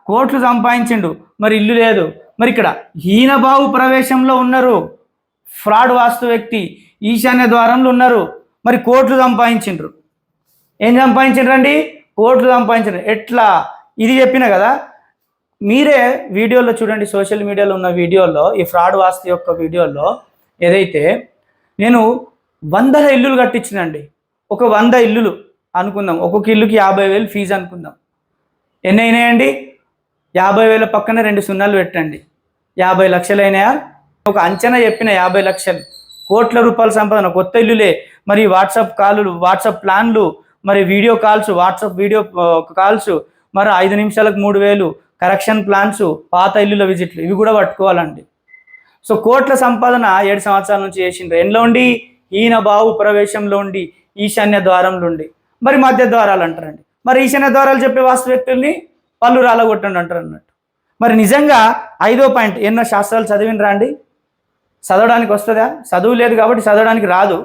కోట్లు సంపాదించిండు, మరి ఇల్లు లేదు. మరి ఇక్కడ హీనబావు ప్రవేశంలో ఉన్నారు, ఫ్రాడ్ వాస్తు వ్యక్తి ఈశాన్య ద్వారంలో ఉన్నారు, మరి కోట్లు సంపాదించిండ్రు. ఏం సంపాదించిండ్రండి? కోట్లు సంపాదించారు. ఎట్లా? ఇది చెప్పిన కదా, మీరే వీడియోలో చూడండి, సోషల్ మీడియాలో ఉన్న వీడియోల్లో, ఈ ఫ్రాడ్ వాస్తు యొక్క వీడియోల్లో ఏదైతే నేను 100 ఇల్లులు కట్టించినండి. ఒక 100 ఇల్లులు అనుకుందాం, ఒక్కొక్క ఇల్లుకి 50,000 ఫీజు అనుకుందాం. ఎన్ని అయినాయండి? 50,000 పక్కన 2 సున్నాలు పెట్టండి, 50 లక్షలు అయినాయా? ఒక అంచనా చెప్పిన 50 లక్షలు, కోట్ల రూపాయల సంపాదన. కొత్త ఇల్లులే, మరి వాట్సాప్ కాల్లు, వాట్సాప్ ప్లాన్లు, మరి video calls, WhatsApp video calls, మరి 5 నిమిషాలకు 3,000 కరెక్షన్ ప్లాన్స్, పాత ఇల్లుల విజిట్లు, ఇవి కూడా పట్టుకోవాలండి. సో కోట్ల సంపాదన 7 సంవత్సరాల నుంచి చేసిండ్రు. ఎండ్లో ఉండి? హీనబావు ప్రవేశంలో ఉండి, ఈశాన్య ద్వారంలో ఉండి. మరి మధ్య ద్వారాలు అంటారండి. మరి ఈశాన్య ద్వారాలు చెప్పే వాస్తు వ్యక్తుల్ని పళ్ళు రాలగొట్టండి అంటారు అన్నట్టు. మరి నిజంగా 5వ పాయింట్, ఎన్నో శాస్త్రాలు చదివినరా అండి? చదవడానికి వస్తుందా? చదువు లేదు కాబట్టి చదవడానికి రాదు.